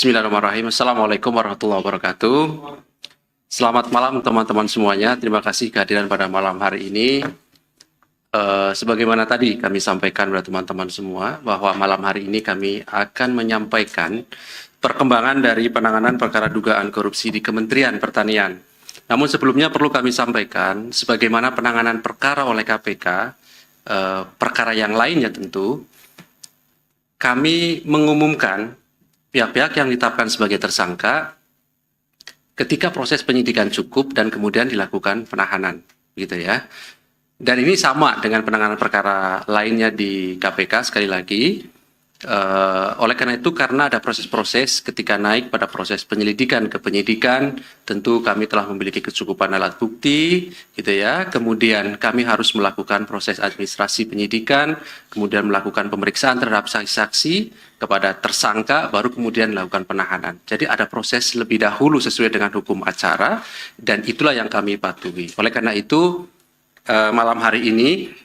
Bismillahirrahmanirrahim. Assalamualaikum warahmatullahi wabarakatuh. Selamat malam teman-teman semuanya. Terima kasih kehadiran pada malam hari ini. Sebagaimana tadi kami sampaikan kepada teman-teman semua, bahwa malam hari ini kami akan menyampaikan perkembangan dari penanganan perkara dugaan korupsi di Kementerian Pertanian. Namun sebelumnya perlu kami sampaikan, sebagaimana penanganan perkara oleh KPK, perkara yang lainnya tentu, kami mengumumkan pihak-pihak yang ditetapkan sebagai tersangka ketika proses penyidikan cukup dan kemudian dilakukan penahanan, gitu ya. Dan ini sama dengan penanganan perkara lainnya di KPK sekali lagi. Oleh karena itu, karena ada proses-proses ketika naik pada proses penyelidikan ke penyidikan, tentu kami telah memiliki kecukupan alat bukti, gitu ya. Kemudian kami harus melakukan proses administrasi penyidikan, kemudian melakukan pemeriksaan terhadap saksi-saksi kepada tersangka, baru kemudian melakukan penahanan. Jadi ada proses lebih dahulu sesuai dengan hukum acara, dan itulah yang kami patuhi. Oleh karena itu, malam hari ini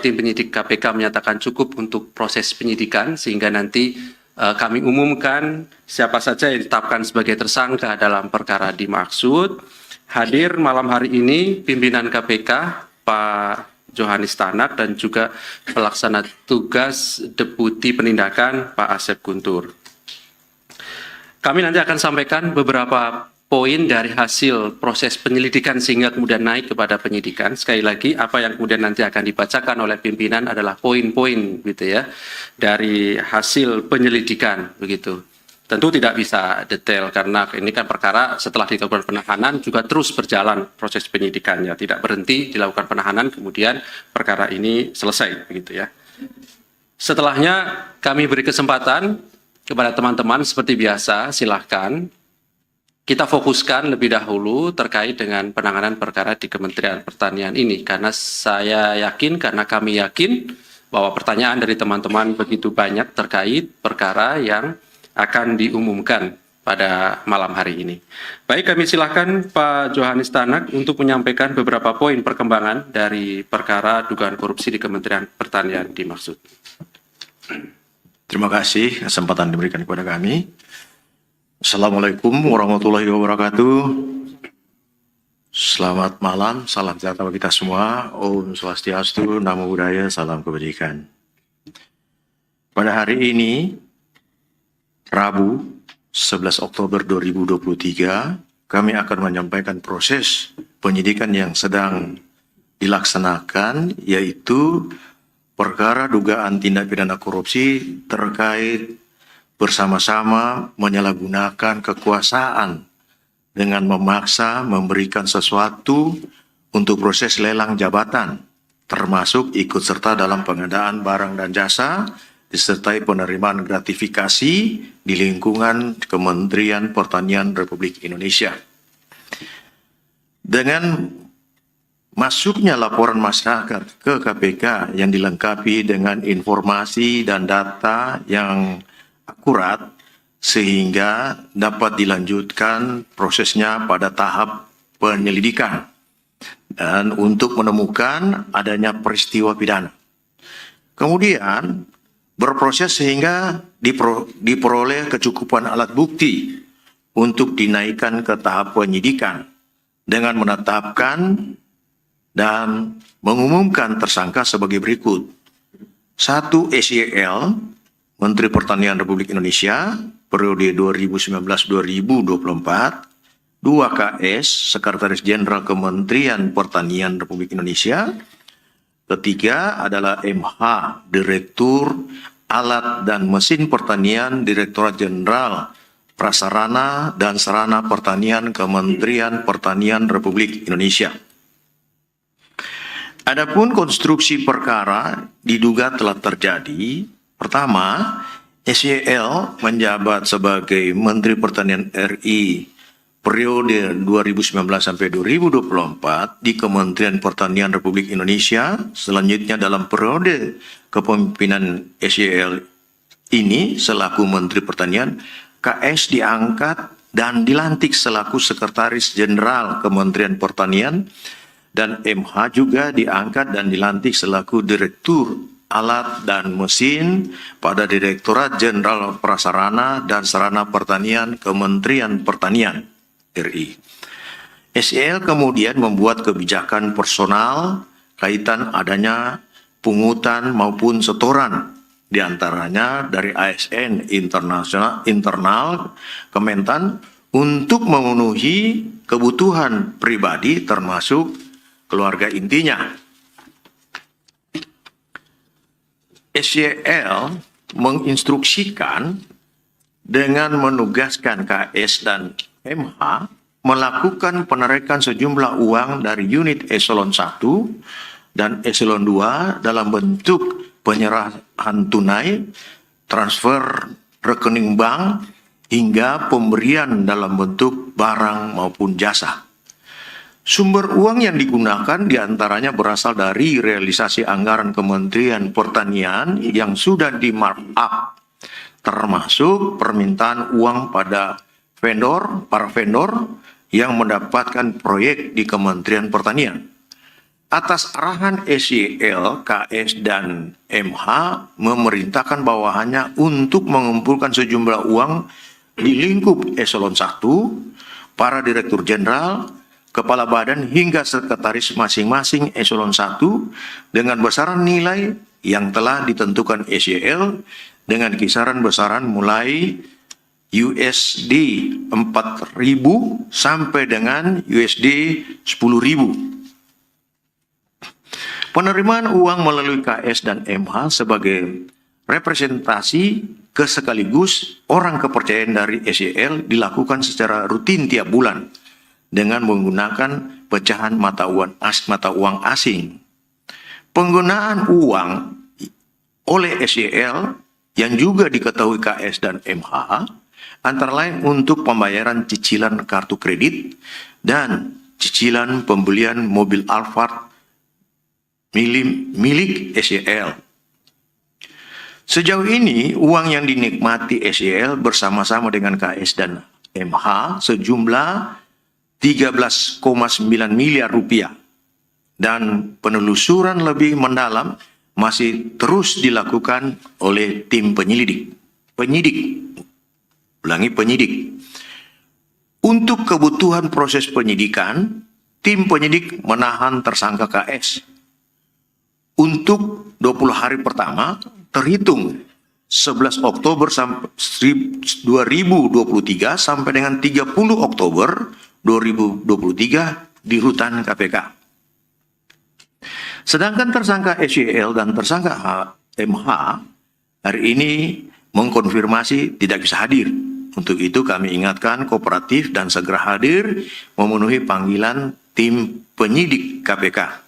tim penyidik KPK menyatakan cukup untuk proses penyidikan, sehingga nanti kami umumkan siapa saja yang ditetapkan sebagai tersangka dalam perkara dimaksud. Hadir malam hari ini pimpinan KPK Pak Johanis Tanak dan juga pelaksana tugas Deputi Penindakan Pak Asep Guntur. Kami nanti akan sampaikan beberapa poin dari hasil proses penyelidikan sehingga kemudian naik kepada penyidikan. Sekali lagi, apa yang kemudian nanti akan dibacakan oleh pimpinan adalah poin-poin, gitu ya, dari hasil penyelidikan, begitu. Tentu tidak bisa detail karena ini kan perkara setelah dilakukan penahanan juga terus berjalan proses penyidikannya, tidak berhenti dilakukan penahanan kemudian perkara ini selesai, begitu ya. Setelahnya kami beri kesempatan kepada teman-teman seperti biasa, silahkan. Kita fokuskan lebih dahulu terkait dengan penanganan perkara di Kementerian Pertanian ini, karena saya yakin, karena kami yakin bahwa pertanyaan dari teman-teman begitu banyak terkait perkara yang akan diumumkan pada malam hari ini. Baik, kami silakan Pak Johanis Tanak untuk menyampaikan beberapa poin perkembangan dari perkara dugaan korupsi di Kementerian Pertanian dimaksud. Terima kasih kesempatan diberikan kepada kami. Assalamualaikum warahmatullahi wabarakatuh. Selamat malam, salam sejahtera bagi kita semua. Om Swastiastu, Namo Buddhaya, salam kebajikan. Pada hari ini, Rabu 11 Oktober 2023, kami akan menyampaikan proses penyidikan yang sedang dilaksanakan, yaitu perkara dugaan tindak pidana korupsi terkait bersama-sama menyalahgunakan kekuasaan dengan memaksa memberikan sesuatu untuk proses lelang jabatan, termasuk ikut serta dalam pengadaan barang dan jasa, disertai penerimaan gratifikasi di lingkungan Kementerian Pertanian Republik Indonesia. Dengan masuknya laporan masyarakat ke KPK yang dilengkapi dengan informasi dan data yang akurat, sehingga dapat dilanjutkan prosesnya pada tahap penyelidikan dan untuk menemukan adanya peristiwa pidana. Kemudian berproses sehingga diperoleh kecukupan alat bukti untuk dinaikkan ke tahap penyidikan dengan menetapkan dan mengumumkan tersangka sebagai berikut. 1. SYL, Menteri Pertanian Republik Indonesia, periode 2019-2024. 2. KS, Sekretaris Jenderal Kementerian Pertanian Republik Indonesia. Ketiga adalah MH, Direktur Alat dan Mesin Pertanian, Direktorat Jenderal Prasarana dan Sarana Pertanian, Kementerian Pertanian Republik Indonesia. Adapun konstruksi perkara diduga telah terjadi. Pertama, SYL menjabat sebagai Menteri Pertanian RI periode 2019 sampai 2024 di Kementerian Pertanian Republik Indonesia. Selanjutnya dalam periode kepemimpinan SYL ini selaku Menteri Pertanian, KS diangkat dan dilantik selaku Sekretaris Jenderal Kementerian Pertanian, dan MH juga diangkat dan dilantik selaku Direktur alat dan mesin pada Direktorat Jenderal Prasarana dan Sarana Pertanian Kementerian Pertanian RI. SEL kemudian membuat kebijakan personal kaitan adanya pungutan maupun setoran, diantaranya dari ASN internal Kementan untuk memenuhi kebutuhan pribadi termasuk keluarga intinya. SEL menginstruksikan dengan menugaskan KS dan MH melakukan penarikan sejumlah uang dari unit eselon 1 dan eselon 2 dalam bentuk penyerahan tunai, transfer rekening bank, hingga pemberian dalam bentuk barang maupun jasa. Sumber uang yang digunakan diantaranya berasal dari realisasi anggaran Kementerian Pertanian yang sudah di markup, termasuk permintaan uang pada para vendor yang mendapatkan proyek di Kementerian Pertanian. Atas arahan SEL, KS, dan MH memerintahkan bawahannya untuk mengumpulkan sejumlah uang di lingkup eselon 1, para direktur jenderal, kepala badan hingga sekretaris masing-masing eselon 1 dengan besaran nilai yang telah ditentukan SEL dengan kisaran besaran mulai USD 4.000 sampai dengan USD 10.000. Penerimaan uang melalui KS dan MH sebagai representasi sekaligus orang kepercayaan dari SEL dilakukan secara rutin tiap bulan dengan menggunakan pecahan mata uang asing. Penggunaan uang oleh SEL yang juga diketahui KS dan MH antara lain untuk pembayaran cicilan kartu kredit dan cicilan pembelian mobil Alphard milik SEL. Sejauh ini uang yang dinikmati SEL bersama-sama dengan KS dan MH sejumlah 13,9 miliar rupiah dan penelusuran lebih mendalam masih terus dilakukan oleh tim penyidik. Untuk kebutuhan proses penyidikan, tim penyidik menahan tersangka KS untuk 20 hari pertama terhitung 11 Oktober 2023 sampai dengan 30 Oktober 2023 di rutan KPK. Sedangkan tersangka SEL dan tersangka MH hari ini mengkonfirmasi tidak bisa hadir. Untuk itu kami ingatkan kooperatif dan segera hadir memenuhi panggilan tim penyidik KPK.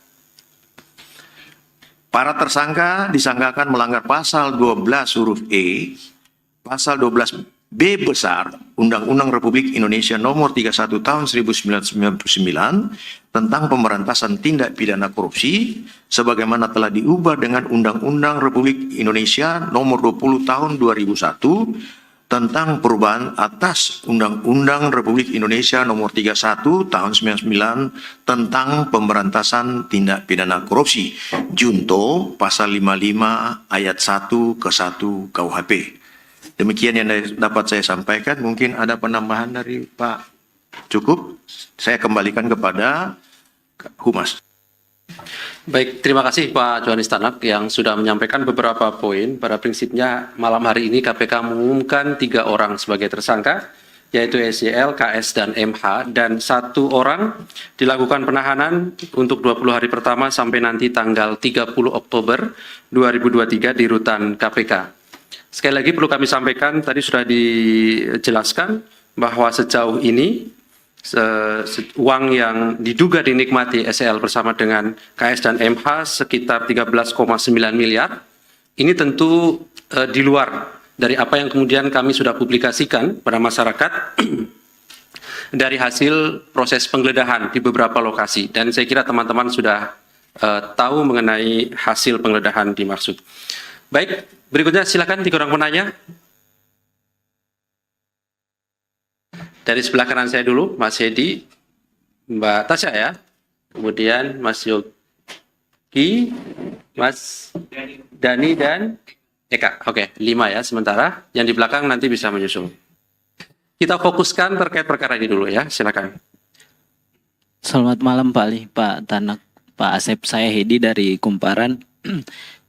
Para tersangka disangkakan melanggar pasal 12 huruf E, pasal 12 B besar Undang-Undang Republik Indonesia Nomor 31 Tahun 1999 tentang pemberantasan tindak pidana korupsi sebagaimana telah diubah dengan Undang-Undang Republik Indonesia Nomor 20 Tahun 2001 tentang perubahan atas Undang-Undang Republik Indonesia Nomor 31 Tahun 99 tentang pemberantasan tindak pidana korupsi Junto pasal 55 ayat 1 ke 1 KUHP. Demikian yang dapat saya sampaikan. Mungkin ada penambahan dari Pak? Cukup? Saya kembalikan kepada Humas. Baik, terima kasih Pak Johanis Tanak yang sudah menyampaikan beberapa poin. Pada prinsipnya malam hari ini KPK mengumumkan 3 orang sebagai tersangka, yaitu SEL, KS, dan MH, dan 1 orang dilakukan penahanan untuk 20 hari pertama sampai nanti tanggal 30 Oktober 2023 di rutan KPK. Sekali lagi perlu kami sampaikan, tadi sudah dijelaskan bahwa sejauh ini uang yang diduga dinikmati SEL bersama dengan KS dan MH sekitar 13,9 miliar. Ini tentu di luar dari apa yang kemudian kami sudah publikasikan pada masyarakat dari hasil proses penggeledahan di beberapa lokasi. Dan saya kira teman-teman sudah tahu mengenai hasil penggeledahan dimaksud. Baik, berikutnya silakan 3 orang penanya. Dari sebelah kanan saya dulu, Mas Hedi, Mbak Tasya ya, kemudian Mas Yogi, Mas Dani dan Eka. Oke, 5 ya sementara. Yang di belakang nanti bisa menyusul. Kita fokuskan terkait perkara ini dulu ya. Silakan. Selamat malam Pak Ali, Pak Tanak, Pak Asep. Saya Hedi dari Kumparan.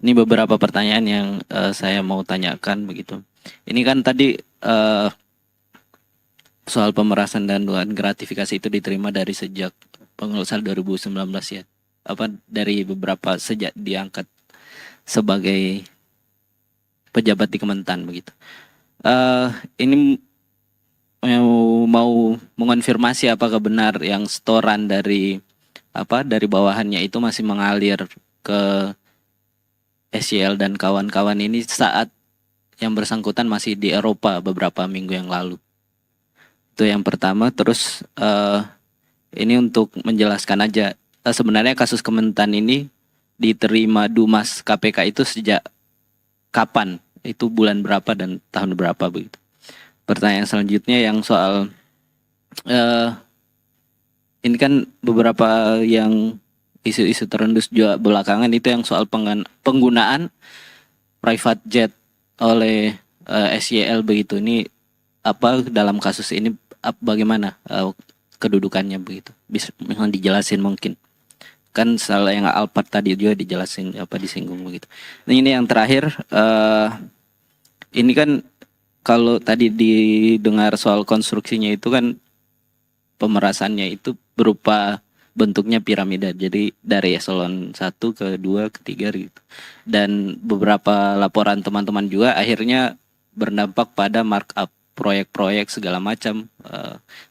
Ini beberapa pertanyaan yang saya mau tanyakan begitu. Ini kan tadi soal pemerasan dan dugaan gratifikasi itu diterima dari sejak pengeluaran 2019 ya. Apa dari beberapa sejak diangkat sebagai pejabat di Kementan begitu. Ini mau mengonfirmasi apakah benar yang setoran dari bawahannya itu masih mengalir ke SYL dan kawan-kawan ini saat yang bersangkutan masih di Eropa beberapa minggu yang lalu. Itu yang pertama. Terus ini untuk menjelaskan aja, sebenarnya kasus Kementan ini diterima Dumas KPK itu sejak kapan? Itu bulan berapa dan tahun berapa begitu? Pertanyaan selanjutnya yang soal ini kan beberapa yang isu-isu terendus juga belakangan itu yang soal penggunaan private jet oleh SYL begitu. Ini apa dalam kasus ini bagaimana kedudukannya begitu? Bisa dijelasin mungkin. Kan soal yang Alphard tadi juga dijelasin disinggung begitu. Nah, ini yang terakhir ini kan kalau tadi didengar soal konstruksinya itu kan pemerasannya itu berupa bentuknya piramida. Jadi dari eselon 1 ke 2 ke 3 gitu. Dan beberapa laporan teman-teman juga akhirnya berdampak pada markup proyek-proyek segala macam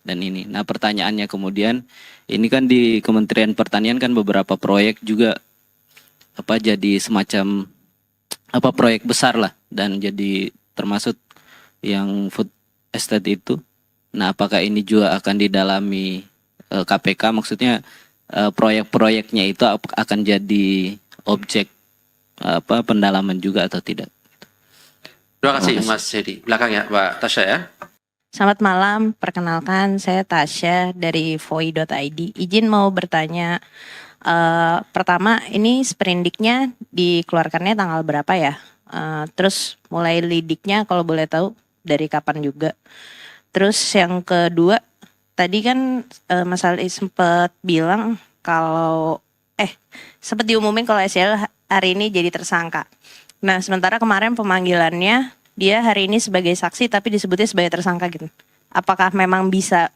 dan ini. Nah, pertanyaannya kemudian ini kan di Kementerian Pertanian kan beberapa proyek juga jadi semacam proyek besar lah dan jadi termasuk yang food estate itu. Nah, apakah ini juga akan didalami KPK? Maksudnya proyek-proyeknya itu akan jadi objek pendalaman juga atau tidak? Terima kasih Mas Hedi. Belakang ya Mbak Tasya ya. Selamat malam, perkenalkan saya Tasya dari voi.id. Izin mau bertanya, pertama ini sprindiknya dikeluarkannya tanggal berapa ya? Terus mulai lidiknya kalau boleh tahu dari kapan juga. Terus yang kedua, tadi kan Mas Ali sempat bilang kalau sempat diumumin kalau SYL hari ini jadi tersangka. Nah, sementara kemarin pemanggilannya dia hari ini sebagai saksi tapi disebutnya sebagai tersangka gitu. Apakah memang bisa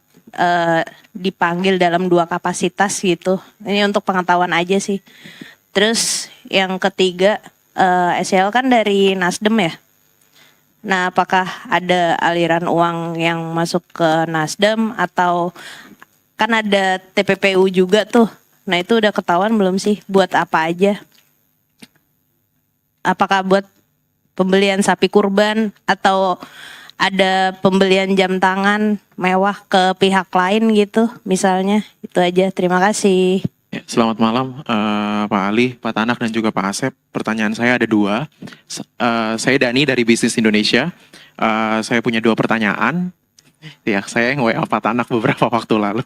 dipanggil dalam 2 kapasitas gitu? Ini untuk pengetahuan aja sih. Terus yang ketiga, SYL kan dari Nasdem ya. Nah, apakah ada aliran uang yang masuk ke Nasdem atau kan ada TPPU juga tuh. Nah, itu udah ketahuan belum sih buat apa aja? Apakah buat pembelian sapi kurban atau ada pembelian jam tangan mewah ke pihak lain gitu misalnya? Itu aja, terima kasih. Ya, selamat malam Pak Ali, Pak Tanak dan juga Pak Asep. Pertanyaan saya ada 2. Saya Dani dari Bisnis Indonesia. Saya punya 2 pertanyaan. Ya, saya yang WA Pak Tanak beberapa waktu lalu.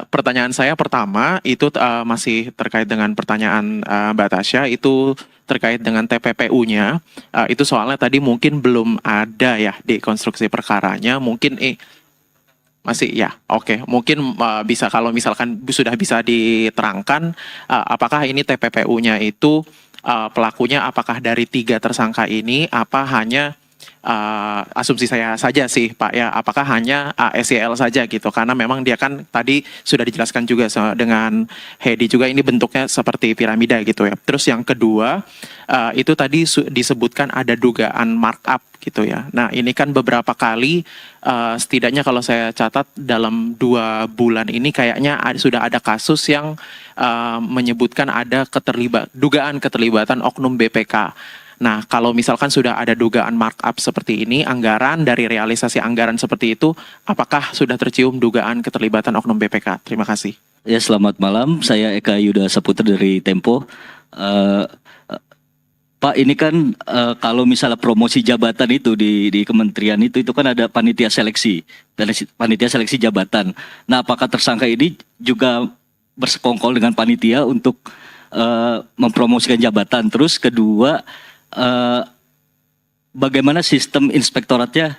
Pertanyaan saya pertama itu masih terkait dengan pertanyaan Mbak Tasya, itu terkait dengan TPPU-nya. Itu soalnya tadi mungkin belum ada ya di konstruksi perkaranya. Mungkin masih ya, oke. Mungkin bisa kalau misalkan sudah bisa diterangkan apakah ini TPPU-nya itu pelakunya apakah dari 3 tersangka ini apa hanya asumsi saya saja sih Pak ya, apakah hanya SYL saja gitu, karena memang dia kan tadi sudah dijelaskan juga dengan Hedi juga ini bentuknya seperti piramida gitu ya. Terus yang kedua itu tadi disebutkan ada dugaan markup gitu ya. Nah, ini kan beberapa kali setidaknya kalau saya catat dalam 2 bulan ini kayaknya sudah ada kasus yang menyebutkan ada dugaan keterlibatan oknum BPK. Nah, kalau misalkan sudah ada dugaan markup seperti ini, anggaran dari realisasi anggaran seperti itu, apakah sudah tercium dugaan keterlibatan oknum BPK? Terima kasih. Ya, selamat malam. Saya Eka Yuda Saputra dari Tempo. Pak, ini kan kalau misalnya promosi jabatan itu di kementerian itu kan ada panitia seleksi, panitia seleksi jabatan. Nah, apakah tersangka ini juga bersekongkol dengan panitia untuk mempromosikan jabatan. Terus kedua, bagaimana sistem inspektoratnya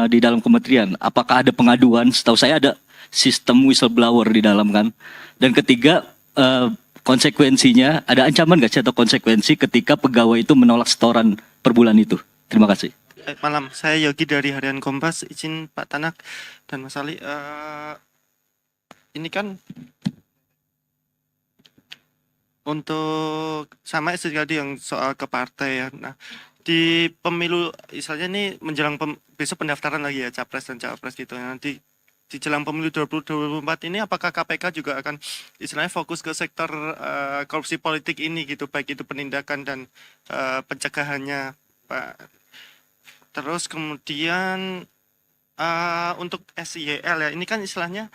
di dalam kementerian? Apakah ada pengaduan? Setahu saya ada sistem whistleblower di dalam kan. Dan ketiga, konsekuensinya, ada ancaman nggak sih atau konsekuensi ketika pegawai itu menolak setoran per bulan itu? Terima kasih. Malam, saya Yogi dari Harian Kompas. Izin Pak Tanak dan Mas Ali. Ini kan untuk sama tadi yang soal ke partai ya. Nah, di pemilu, misalnya ini menjelang besok pendaftaran lagi ya, capres dan cawapres gitu. Nanti di jelang pemilu 2024 ini apakah KPK juga akan istilahnya fokus ke sektor korupsi politik ini gitu, baik itu penindakan dan pencegahannya, Pak. Terus kemudian untuk SYL ya, ini kan istilahnya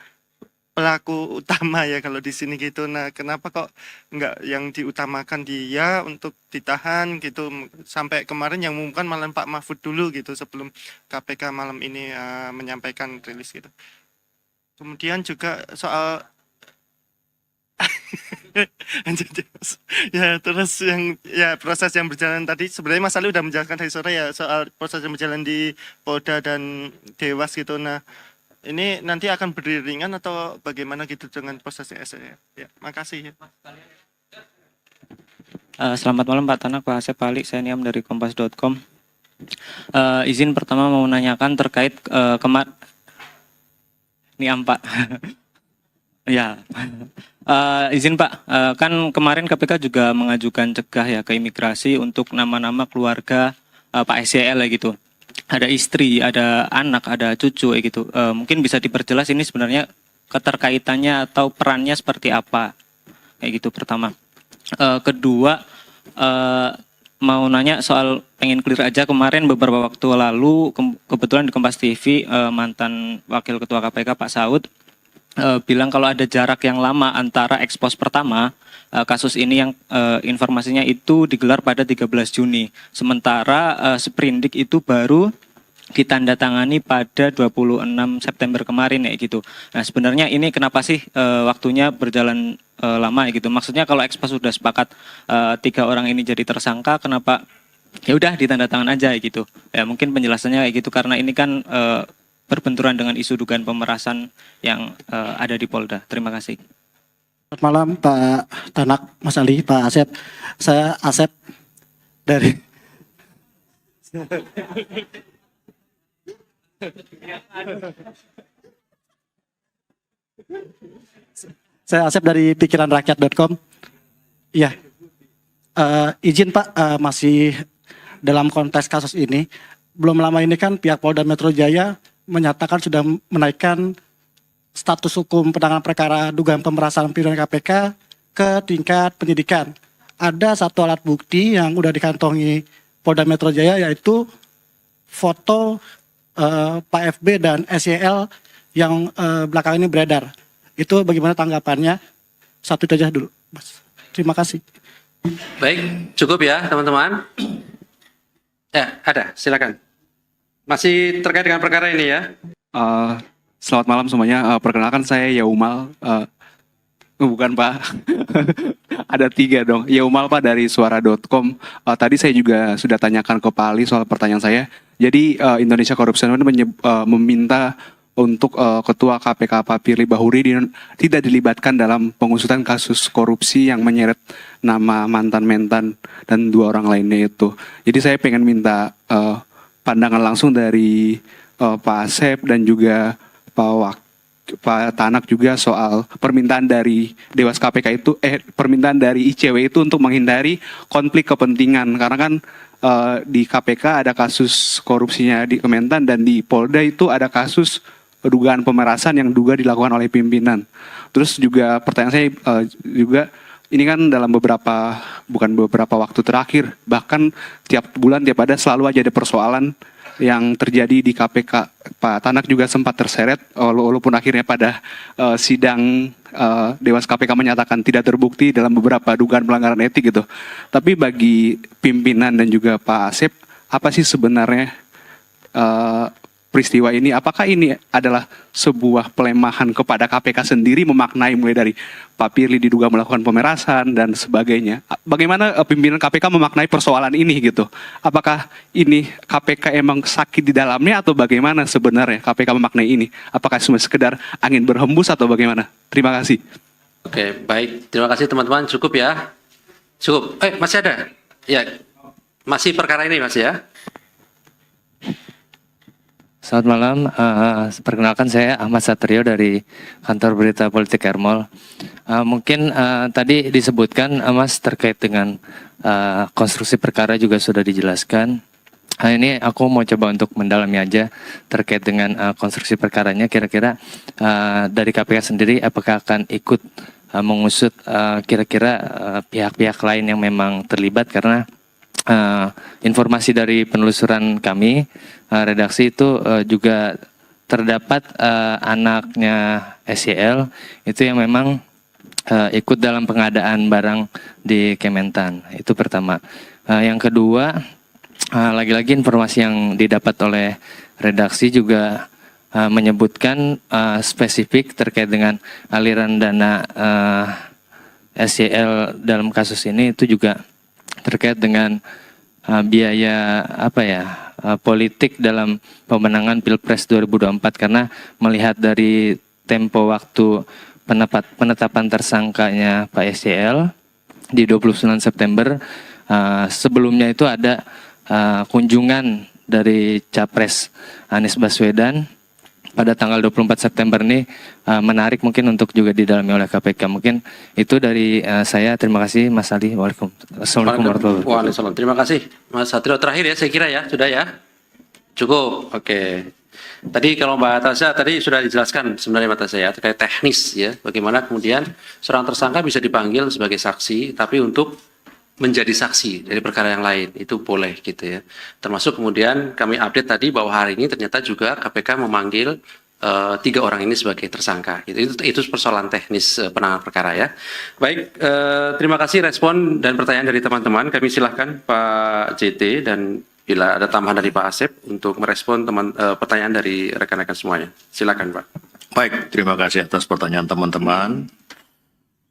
pelaku utama ya kalau di sini gitu. Nah, kenapa kok nggak yang diutamakan dia untuk ditahan gitu, sampai kemarin yang mengumumkan malam Pak Mahfud dulu gitu sebelum KPK malam ini menyampaikan rilis gitu. Kemudian juga soal ya, terus yang ya proses yang berjalan tadi sebenarnya Mas Ali udah menjelaskan dari sore ya soal proses yang berjalan di Polda dan Dewas gitu. Nah, ini nanti akan beriringan atau bagaimana gitu dengan prosesnya SE? Ya, makasih ya. Selamat malam Pak Tanak, Pak Asep, Pak Ali, saya Niam dari kompas.com. Izin pertama mau menanyakan terkait Niam Pak. Ya, izin Pak, kan kemarin KPK juga mengajukan cegah ya ke imigrasi untuk nama-nama keluarga Pak SYL ya gitu. Ada istri, ada anak, ada cucu ya gitu. Mungkin bisa diperjelas ini sebenarnya keterkaitannya atau perannya seperti apa, kayak gitu pertama. Kedua, mau nanya soal pengen clear aja, kemarin beberapa waktu lalu kebetulan di Kompas TV mantan Wakil Ketua KPK Pak Saud bilang kalau ada jarak yang lama antara ekspos pertama kasus ini yang informasinya itu digelar pada 13 Juni. Sementara sprindik itu baru ditandatangani pada 26 September kemarin ya gitu. Nah, sebenarnya ini kenapa sih waktunya berjalan lama ya gitu. Maksudnya kalau ekspos sudah sepakat 3 orang ini jadi tersangka, kenapa ya udah ditandatangan aja ya gitu. Ya mungkin penjelasannya kayak gitu karena ini kan berbenturan dengan isu dugaan pemerasan yang ada di Polda. Terima kasih. Selamat malam Pak Tanak, Mas Ali, Pak Asep. Saya Asep dari saya Asep dari pikiranrakyat.com. Iya. Izin Pak, masih dalam konteks kasus ini. Belum lama ini kan pihak Polda Metro Jaya menyatakan sudah menaikkan status hukum penanganan perkara dugaan pemerasan pimpinan KPK ke tingkat penyidikan. Ada satu alat bukti yang sudah dikantongi Polda Metro Jaya yaitu foto Pak FB dan SYL yang belakangan ini beredar. Itu bagaimana tanggapannya? Satu itu aja dulu, Mas. Terima kasih. Baik, cukup ya teman-teman. Ya, ada, silakan. Masih terkait dengan perkara ini ya. Selamat malam semuanya. Perkenalkan saya Yaumal. Bukan Pak. Ada 3 dong. Yaumal Pak dari suara.com. Tadi saya juga sudah tanyakan ke Pak Ali soal pertanyaan saya. Jadi Indonesia Corruption Watch meminta untuk Ketua KPK Pak Firly Bahuri tidak dilibatkan dalam pengusutan kasus korupsi yang menyeret nama mantan-mentan dan 2 orang lainnya itu. Jadi saya pengen minta pandangan langsung dari Pak Asep dan juga Pak Tanak juga soal permintaan dari Dewas KPK itu, permintaan dari ICW itu untuk menghindari konflik kepentingan. Karena kan di KPK ada kasus korupsinya di Kementan dan di Polda itu ada kasus dugaan pemerasan yang diduga dilakukan oleh pimpinan. Terus juga pertanyaan saya juga, ini kan dalam bukan beberapa waktu terakhir, bahkan tiap bulan, tiap ada selalu aja ada persoalan yang terjadi di KPK. Pak Tanak juga sempat terseret, walaupun akhirnya pada sidang Dewas KPK menyatakan tidak terbukti dalam beberapa dugaan pelanggaran etik gitu. Tapi bagi pimpinan dan juga Pak Asep, apa sih sebenarnya peristiwa ini, apakah ini adalah sebuah pelemahan kepada KPK sendiri memaknai mulai dari Pak Firly diduga melakukan pemerasan dan sebagainya. Bagaimana pimpinan KPK memaknai persoalan ini gitu? Apakah ini KPK emang sakit di dalamnya atau bagaimana sebenarnya KPK memaknai ini? Apakah cuma sekedar angin berhembus atau bagaimana? Terima kasih. Oke, baik. Terima kasih teman-teman. Cukup ya. Cukup. Masih ada? Ya, masih perkara ini Mas ya. Selamat malam, perkenalkan saya Ahmad Satrio dari kantor berita Politik Ermol. Mungkin tadi disebutkan Mas terkait dengan konstruksi perkara juga sudah dijelaskan. Ini aku mau coba untuk mendalami aja terkait dengan konstruksi perkaranya. Kira-kira dari KPK sendiri apakah akan ikut mengusut kira-kira pihak-pihak lain yang memang terlibat, karena informasi dari penelusuran kami redaksi itu juga terdapat anaknya SYL itu yang memang ikut dalam pengadaan barang di Kementan. Itu pertama. Yang kedua, lagi-lagi informasi yang didapat oleh redaksi juga menyebutkan spesifik terkait dengan aliran dana SYL dalam kasus ini itu juga terkait dengan biaya politik dalam pemenangan Pilpres 2024, karena melihat dari tempo waktu penetapan tersangkanya Pak SYL di 29 September, sebelumnya itu ada kunjungan dari Capres Anies Baswedan pada tanggal 24 September ini, menarik mungkin untuk juga didalami oleh KPK. Mungkin itu dari saya. Terima kasih Mas Ali. Assalamualaikum warahmatullahi wabarakatuh. Waalaikumsalam. Terima kasih Mas Satrio. Terakhir ya, saya kira ya, sudah ya. Cukup. Oke. Tadi kalau Mbak Tasya tadi sudah dijelaskan sebenarnya Mbak Tasya ya, terkait teknis ya, bagaimana kemudian seorang tersangka bisa dipanggil sebagai saksi, tapi untuk menjadi saksi dari perkara yang lain itu boleh gitu ya. Termasuk kemudian kami update tadi bahwa hari ini ternyata juga KPK memanggil 3 orang ini sebagai tersangka. Itu persoalan teknis penanganan perkara ya. Baik, terima kasih respon dan pertanyaan dari teman-teman. Kami silahkan Pak JT dan bila ada tambahan dari Pak Asep untuk merespon pertanyaan dari rekan-rekan semuanya. Silakan Pak. Baik, terima kasih atas pertanyaan teman-teman.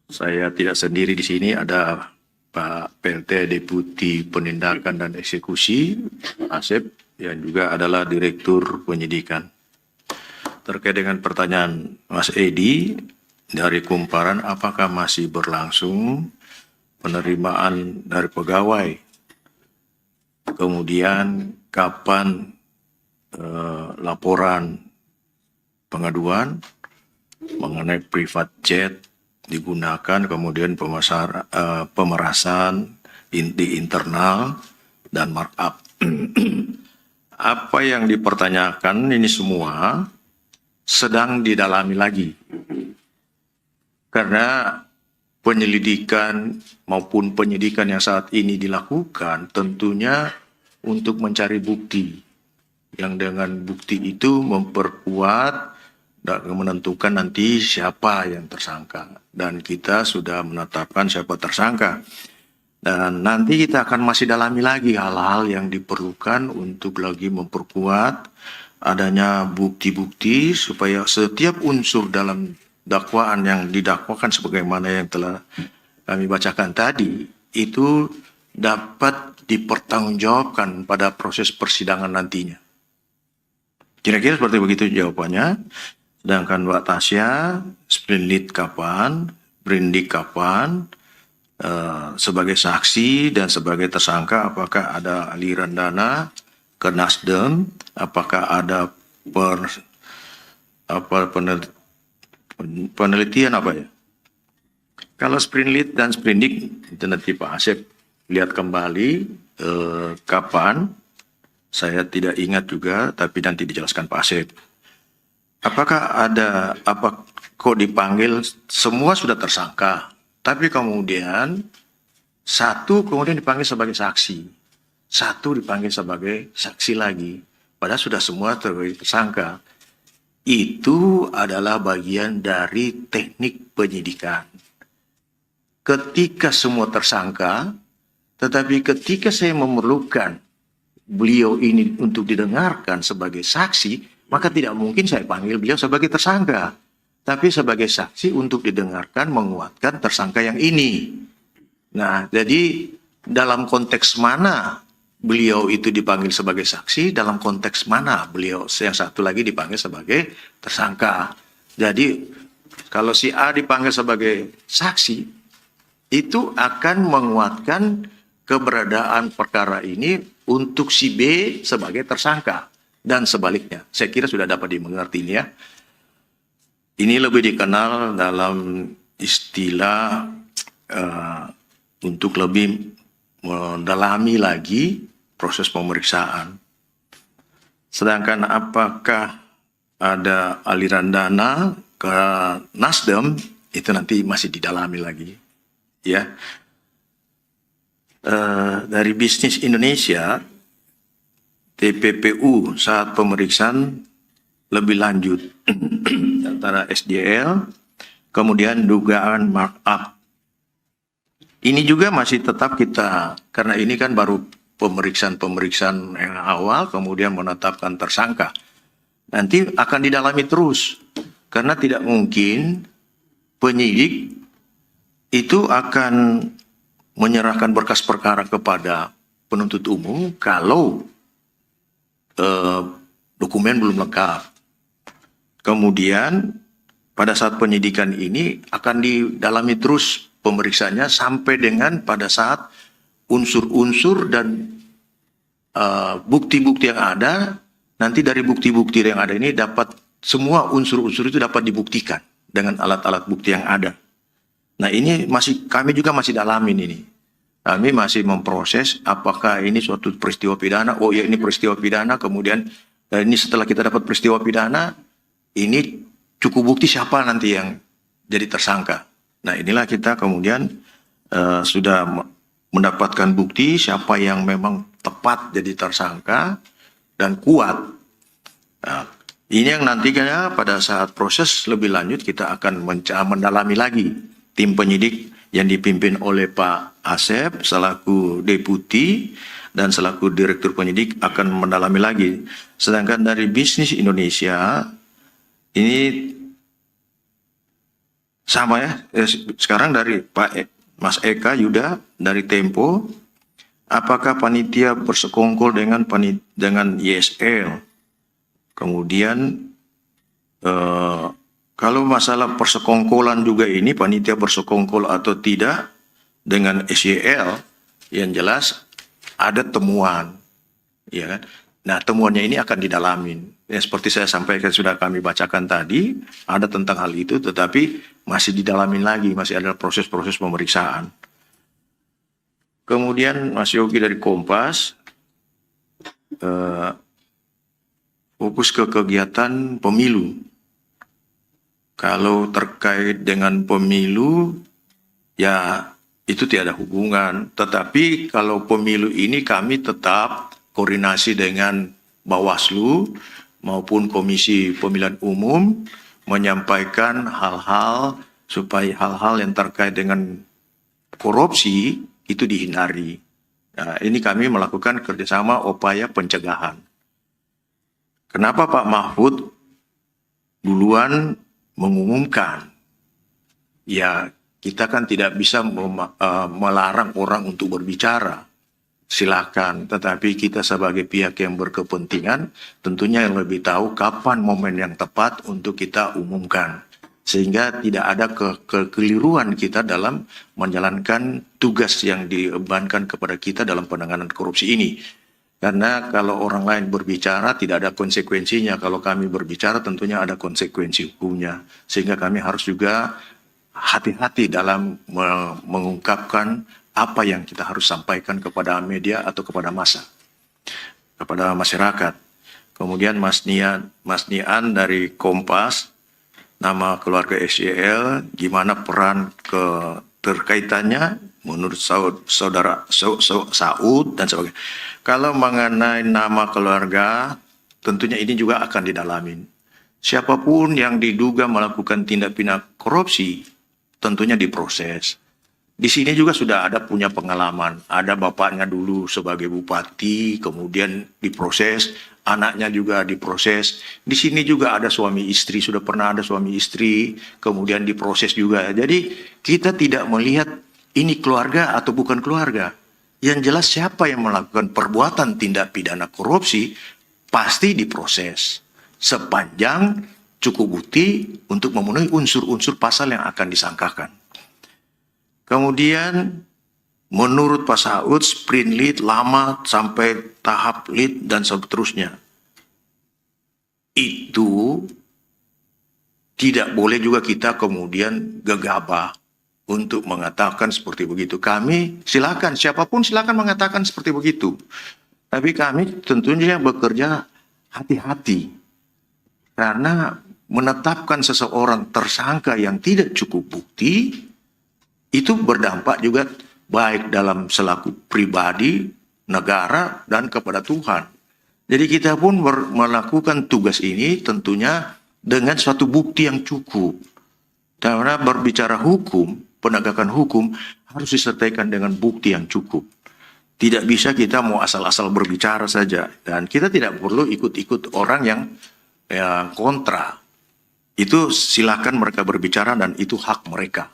Saya tidak sendiri di sini, ada Pak PLT Deputi Penindakan dan Eksekusi, Asep, yang juga adalah Direktur Penyidikan. Terkait dengan pertanyaan Mas Edi dari Kumparan, apakah masih berlangsung penerimaan dari pegawai? Kemudian kapan laporan pengaduan mengenai private jet digunakan, kemudian pemerasan di internal dan markup. Apa yang dipertanyakan ini semua sedang didalami lagi. Karena penyelidikan maupun penyidikan yang saat ini dilakukan tentunya untuk mencari bukti. Yang dengan bukti itu memperkuat dan menentukan nanti siapa yang tersangka. Dan kita sudah menetapkan siapa tersangka. Dan nanti kita akan masih dalami lagi hal-hal yang diperlukan untuk lagi memperkuat adanya bukti-bukti supaya setiap unsur dalam dakwaan yang didakwakan sebagaimana yang telah kami bacakan tadi itu dapat dipertanggungjawabkan pada proses persidangan nantinya. Kira-kira seperti begitu jawabannya. Sedangkan Mbak Tasya, sprint lead kapan, brindik kapan, sebagai saksi dan sebagai tersangka, apakah ada aliran dana ke Nasdem, apakah ada penelitian apa ya? Kalau sprint lead dan sprindik, itu nanti Pak Asep lihat kembali kapan, saya tidak ingat juga, tapi nanti dijelaskan Pak Asep. Apakah ada, kok dipanggil, semua sudah tersangka, tapi kemudian satu kemudian dipanggil sebagai saksi, satu dipanggil sebagai saksi lagi, padahal sudah semua tersangka. Itu adalah bagian dari teknik penyidikan. Ketika semua tersangka, tetapi ketika saya memerlukan beliau ini untuk didengarkan sebagai saksi, maka tidak mungkin saya panggil beliau sebagai tersangka. Tapi sebagai saksi untuk didengarkan menguatkan tersangka yang ini. Nah, jadi dalam konteks mana beliau itu dipanggil sebagai saksi, dalam konteks mana beliau yang satu lagi dipanggil sebagai tersangka. Jadi kalau si A dipanggil sebagai saksi, itu akan menguatkan keberadaan perkara ini untuk si B sebagai tersangka dan sebaliknya. Saya kira sudah dapat dimengerti ini ya. Ini lebih dikenal dalam istilah untuk lebih mendalami lagi proses pemeriksaan. Sedangkan apakah ada aliran dana ke Nasdem, itu nanti masih didalami lagi. Ya, dari Bisnis Indonesia, TPPU saat pemeriksaan lebih lanjut antara SDL, kemudian dugaan markup. Ini juga masih tetap kita, karena ini kan baru pemeriksaan yang awal, kemudian menetapkan tersangka. Nanti akan didalami terus, karena tidak mungkin penyidik itu akan menyerahkan berkas perkara kepada penuntut umum kalau dokumen belum lengkap. Kemudian pada saat penyidikan ini akan didalami terus pemeriksaannya sampai dengan pada saat unsur-unsur dan bukti-bukti yang ada, nanti dari bukti-bukti yang ada ini dapat semua unsur-unsur itu dapat dibuktikan dengan alat-alat bukti yang ada. Nah ini kami juga masih dalamin ini. Kami masih memproses apakah ini suatu peristiwa pidana. Oh ya ini peristiwa pidana, kemudian ini setelah kita dapat peristiwa pidana, ini cukup bukti siapa nanti yang jadi tersangka. Nah inilah kita kemudian sudah mendapatkan bukti siapa yang memang tepat jadi tersangka dan kuat. Nah, ini yang nantinya pada saat proses lebih lanjut kita akan mendalami lagi. Tim penyidik yang dipimpin oleh Pak Asep selaku deputi dan selaku direktur penyidik akan mendalami lagi. Sedangkan dari Bisnis Indonesia ini sama ya. Sekarang dari Mas Eka Yuda dari Tempo, apakah panitia bersekongkol dengan YSL? Kemudian kalau masalah persekongkolan juga ini panitia bersekongkol atau tidak dengan SYL, yang jelas ada temuan, ya kan? Nah temuannya ini akan didalamin. Ya, seperti saya sampaikan sudah kami bacakan tadi, ada tentang hal itu, tetapi masih didalamin lagi, masih ada proses-proses pemeriksaan. Kemudian Mas Yogi dari Kompas, fokus ke kegiatan pemilu. Kalau terkait dengan pemilu, ya itu tidak ada hubungan. Tetapi kalau pemilu ini kami tetap koordinasi dengan Bawaslu maupun Komisi Pemilihan Umum menyampaikan hal-hal supaya hal-hal yang terkait dengan korupsi itu dihindari. Nah, ini kami melakukan kerjasama upaya pencegahan. Kenapa Pak Mahfud duluan mengumumkan? Ya, kita kan tidak bisa melarang orang untuk berbicara. Silakan, tetapi kita sebagai pihak yang berkepentingan tentunya yang lebih tahu kapan momen yang tepat untuk kita umumkan. Sehingga tidak ada kekeliruan kita dalam menjalankan tugas yang dibebankan kepada kita dalam penanganan korupsi ini. Karena kalau orang lain berbicara tidak ada konsekuensinya. Kalau kami berbicara tentunya ada konsekuensi hukumnya. Sehingga kami harus juga hati-hati dalam mengungkapkan apa yang kita harus sampaikan kepada media atau kepada massa, kepada masyarakat. Kemudian Mas Nian dari Kompas, nama keluarga SYL, gimana peran terkaitannya menurut saudara Saud dan sebagainya. Kalau mengenai nama keluarga, tentunya ini juga akan didalamin. Siapapun yang diduga melakukan tindak pidana korupsi, tentunya diproses. Di sini juga sudah ada punya pengalaman. Ada bapaknya dulu sebagai bupati, kemudian diproses, anaknya juga diproses. Di sini juga ada suami istri, sudah pernah ada suami istri, kemudian diproses juga. Jadi kita tidak melihat ini keluarga atau bukan keluarga. Yang jelas siapa yang melakukan perbuatan tindak pidana korupsi pasti diproses. Sepanjang cukup bukti untuk memenuhi unsur-unsur pasal yang akan disangkakan. Kemudian menurut Pak Saud, sprint lead lama sampai tahap lead dan seterusnya. Itu tidak boleh juga kita kemudian gegabah untuk mengatakan seperti begitu. Kami silakan, siapapun silakan mengatakan seperti begitu. Tapi kami tentunya bekerja hati-hati. Karena menetapkan seseorang tersangka yang tidak cukup bukti, itu berdampak juga baik dalam selaku pribadi, negara, dan kepada Tuhan. Jadi kita pun melakukan tugas ini tentunya dengan suatu bukti yang cukup. Karena berbicara hukum, penegakan hukum harus disertaikan dengan bukti yang cukup. Tidak bisa kita mau asal-asal berbicara saja. Dan kita tidak perlu ikut-ikut orang yang kontra. Itu silakan mereka berbicara dan itu hak mereka.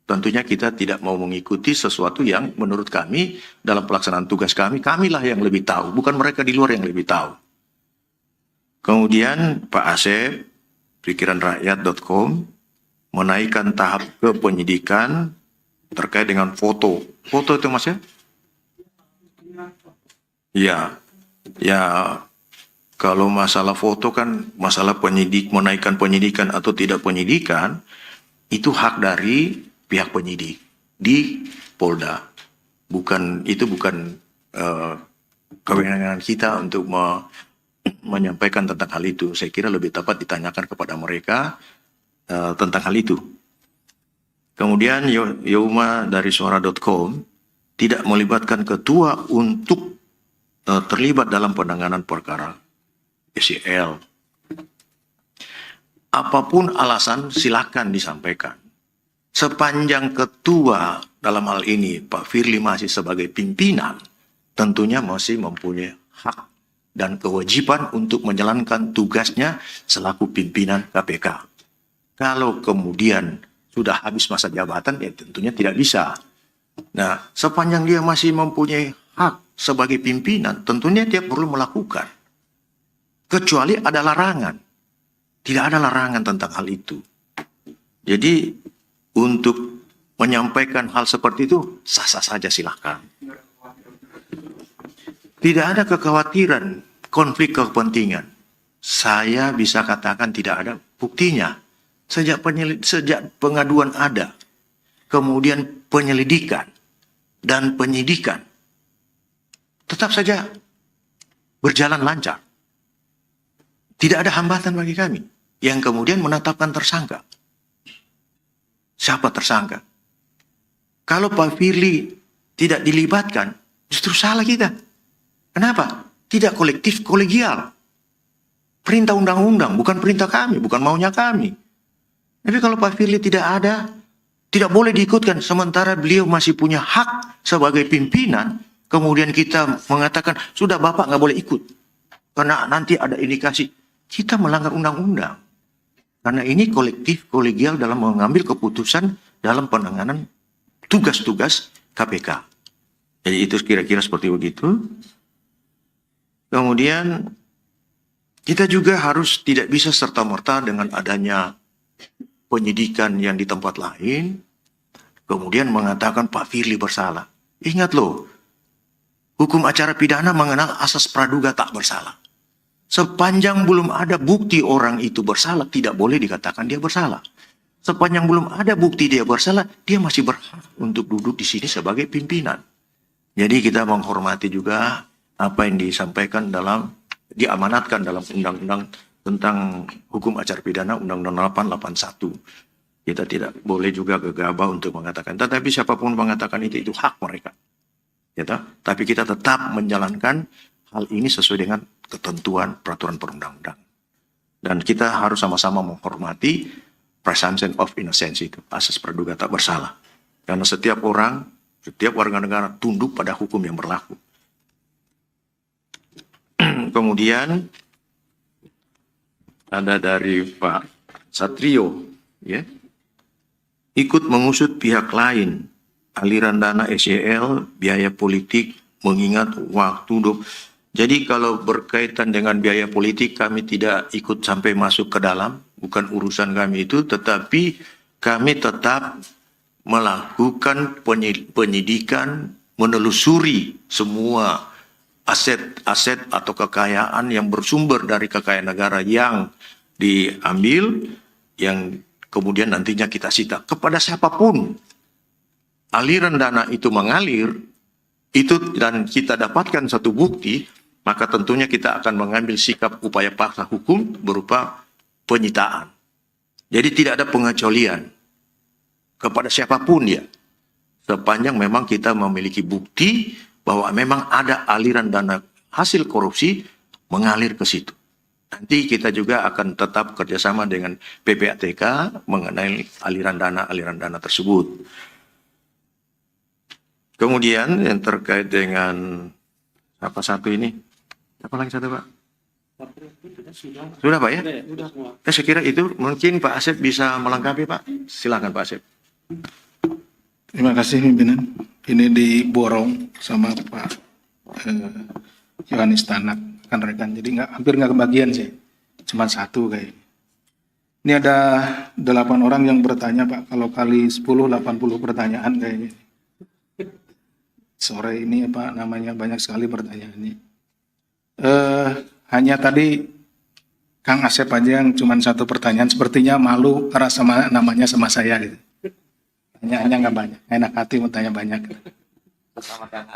Tentunya kita tidak mau mengikuti sesuatu yang menurut kami dalam pelaksanaan tugas kamilah yang lebih tahu, bukan mereka di luar yang lebih tahu. Kemudian Pak Asep, pikiranrakyat.com, menaikkan tahap ke penyidikan terkait dengan foto. Foto itu Mas ya? Ya, kalau masalah foto kan masalah menaikkan penyidikan atau tidak penyidikan, itu hak dari pihak penyidik di Polda. Itu bukan kewenangan kita untuk menyampaikan tentang hal itu. Saya kira lebih tepat ditanyakan kepada mereka tentang hal itu. Kemudian Yauma dari suara.com tidak melibatkan ketua untuk terlibat dalam penanganan perkara SEL. Apapun alasan silakan disampaikan. Sepanjang ketua dalam hal ini Pak Firly masih sebagai pimpinan, tentunya masih mempunyai hak dan kewajiban untuk menjalankan tugasnya selaku pimpinan KPK. Kalau kemudian sudah habis masa jabatan, ya tentunya tidak bisa. Nah, sepanjang dia masih mempunyai hak sebagai pimpinan, tentunya dia perlu melakukan. Kecuali ada larangan. Tidak ada larangan tentang hal itu. Jadi, untuk menyampaikan hal seperti itu, sah-sah saja silahkan. Tidak ada kekhawatiran konflik kepentingan. Saya bisa katakan tidak ada buktinya. Sejak pengaduan ada, kemudian penyelidikan dan penyidikan, tetap saja berjalan lancar. Tidak ada hambatan bagi kami yang kemudian menetapkan tersangka. Siapa tersangka? Kalau Pak Firly tidak dilibatkan, justru salah kita. Kenapa? Tidak kolektif, kolegial. Perintah undang-undang, bukan perintah kami, bukan maunya kami. Tapi kalau Pak Firly tidak ada, tidak boleh diikutkan. Sementara beliau masih punya hak sebagai pimpinan, kemudian kita mengatakan, sudah Bapak nggak boleh ikut. Karena nanti ada indikasi, kita melanggar undang-undang. Karena ini kolektif, kolegial dalam mengambil keputusan dalam penanganan tugas-tugas KPK. Jadi itu kira-kira seperti begitu. Kemudian kita juga harus tidak bisa serta-merta dengan adanya penyidikan yang di tempat lain, kemudian mengatakan Pak Firly bersalah. Ingat loh, hukum acara pidana mengenal asas praduga tak bersalah. Sepanjang belum ada bukti orang itu bersalah, tidak boleh dikatakan dia bersalah. Sepanjang belum ada bukti dia bersalah, dia masih berhak untuk duduk di sini sebagai pimpinan. Jadi kita menghormati juga apa yang disampaikan diamanatkan dalam undang-undang tentang hukum acara pidana, Undang-Undang 881. Kita tidak boleh juga gegabah untuk mengatakan. Tetapi siapapun mengatakan itu hak mereka. Gitu? Tapi kita tetap menjalankan hal ini sesuai dengan ketentuan peraturan perundang-undang. Dan kita harus sama-sama menghormati presumption of innocence itu, asas praduga tak bersalah. Karena setiap orang, setiap warga negara tunduk pada hukum yang berlaku. Kemudian ada dari Pak Satrio, ya, ikut mengusut pihak lain aliran dana SEL, biaya politik, mengingat waktu. Jadi kalau berkaitan dengan biaya politik kami tidak ikut sampai masuk ke dalam, bukan urusan kami itu, tetapi kami tetap melakukan penyidikan, menelusuri semua aset-aset atau kekayaan yang bersumber dari kekayaan negara yang diambil, yang kemudian nantinya kita sita. Kepada siapapun aliran dana itu mengalir, itu dan kita dapatkan satu bukti, maka tentunya kita akan mengambil sikap upaya paksa hukum berupa penyitaan. Jadi tidak ada pengecualian kepada siapapun ya, sepanjang memang kita memiliki bukti bahwa memang ada aliran dana hasil korupsi mengalir ke situ. Nanti kita juga akan tetap kerjasama dengan PPATK mengenai aliran dana tersebut. Kemudian yang terkait dengan apa satu ini? Apa lagi satu Pak? Sudah Pak ya? Saya kira itu mungkin Pak Asep bisa melengkapi Pak. Silakan Pak Asep. Terima kasih pimpinan. Ini diborong sama Pak Yohanes Tanak, rekan-rekan. Jadi hampir nggak kebagian sih. Cuma satu kayaknya. Ini ada 8 orang yang bertanya Pak. Kalau kali 10, 80 pertanyaan kayaknya. Sore ini apa namanya banyak sekali pertanyaannya. Hanya tadi Kang Asep aja yang cuma satu pertanyaan. Sepertinya malu karena sama namanya sama saya gitu. Hanya nggak banyak, enak hati mau tanya banyak.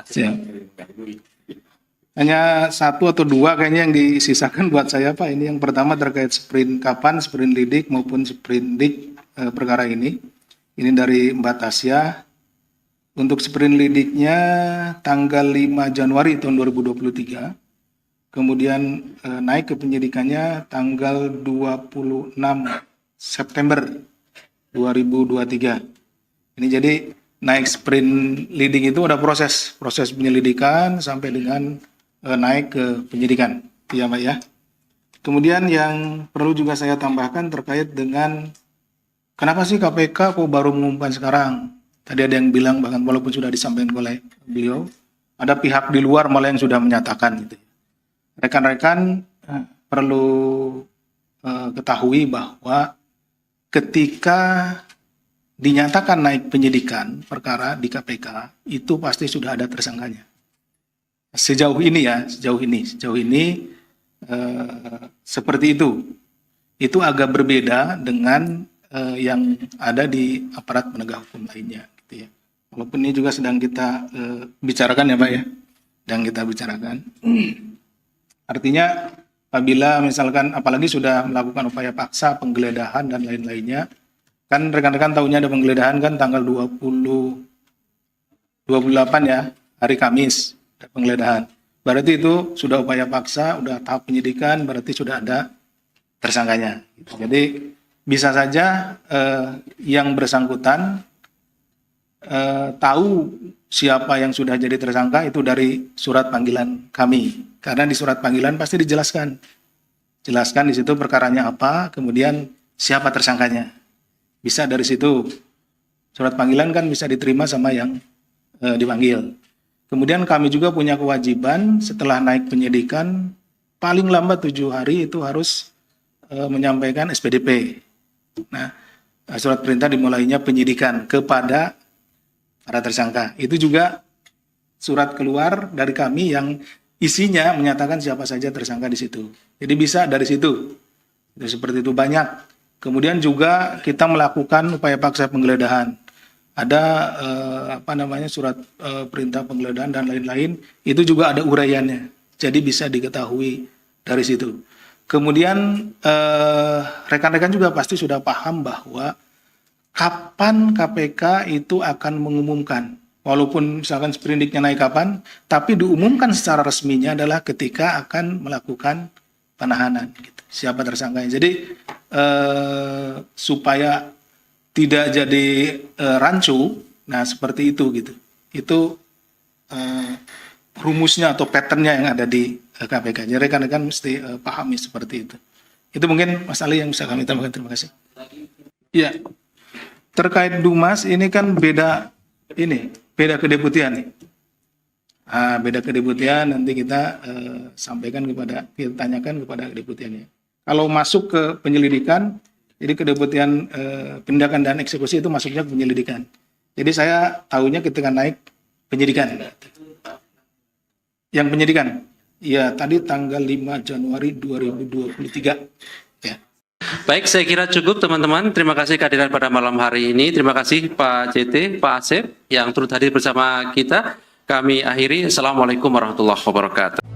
Siap. Hanya 1 atau 2 kayaknya yang disisakan buat saya Pak. Ini yang pertama terkait sprint kapan, sprint lidik maupun sprint dik perkara ini. Ini dari Mbak Tasya. Untuk sprint lidiknya tanggal 5 Januari tahun 2023. Kemudian naik ke penyidikannya tanggal 26 September 2023. Ini jadi naik sprint leading itu ada proses penyelidikan sampai dengan naik ke penyidikan, ya Mbak ya. Kemudian yang perlu juga saya tambahkan terkait dengan kenapa sih KPK kok baru mengumumkan sekarang? Tadi ada yang bilang bahkan walaupun sudah disampaikan oleh beliau, ada pihak di luar malah yang sudah menyatakan gitu. Rekan-rekan perlu ketahui bahwa ketika dinyatakan naik penyidikan perkara di KPK itu pasti sudah ada tersangkanya. Sejauh ini seperti itu. Itu agak berbeda dengan yang ada di aparat penegak hukum lainnya, gitu ya. Walaupun ini juga sedang kita bicarakan ya Pak ya, sedang kita bicarakan. Artinya apabila misalkan apalagi sudah melakukan upaya paksa, penggeledahan dan lain-lainnya, kan rekan-rekan tahunya ada penggeledahan kan tanggal 28 ya, hari Kamis ada penggeledahan. Berarti itu sudah upaya paksa, udah tahap penyidikan, berarti sudah ada tersangkanya. Jadi bisa saja yang bersangkutan tahu siapa yang sudah jadi tersangka itu dari surat panggilan kami. Karena di surat panggilan pasti dijelaskan. Jelaskan di situ perkaranya apa, kemudian siapa tersangkanya. Bisa dari situ. Surat panggilan kan bisa diterima sama yang dipanggil. Kemudian kami juga punya kewajiban setelah naik penyidikan, paling lambat 7 hari itu harus menyampaikan SPDP. Nah, surat perintah dimulainya penyidikan kepada para tersangka. Itu juga surat keluar dari kami yang isinya menyatakan siapa saja tersangka di situ. Jadi bisa dari situ. Itu seperti itu banyak. Kemudian juga kita melakukan upaya paksa penggeledahan. Ada surat perintah penggeledahan dan lain-lain. Itu juga ada uraiannya. Jadi bisa diketahui dari situ. Kemudian rekan-rekan juga pasti sudah paham bahwa kapan KPK itu akan mengumumkan. Walaupun misalkan sprindiknya naik kapan, tapi diumumkan secara resminya adalah ketika akan melakukan penahanan. Gitu. Siapa tersangkanya. Jadi supaya tidak jadi rancu, Nah, seperti itu gitu. Itu rumusnya atau patternnya yang ada di KPK. Jadi rekan-rekan mesti pahami seperti itu. Itu mungkin Mas Ali yang bisa kami tambahkan. Terima kasih. Ya, terkait Dumas ini kan beda kedeputian nih. Beda kedeputian nanti kita kita tanyakan kepada kedeputiannya. Kalau masuk ke penyelidikan, jadi kedeputian penindakan dan eksekusi itu masuknya ke penyelidikan. Jadi saya tahunya ketika naik penyidikan. Yang penyidikan, ya tadi tanggal 5 Januari 2023. Ya. Baik, saya kira cukup teman-teman. Terima kasih kehadiran pada malam hari ini. Terima kasih Pak CT, Pak Asep yang turut hadir bersama kita. Kami akhiri. Assalamualaikum warahmatullahi wabarakatuh.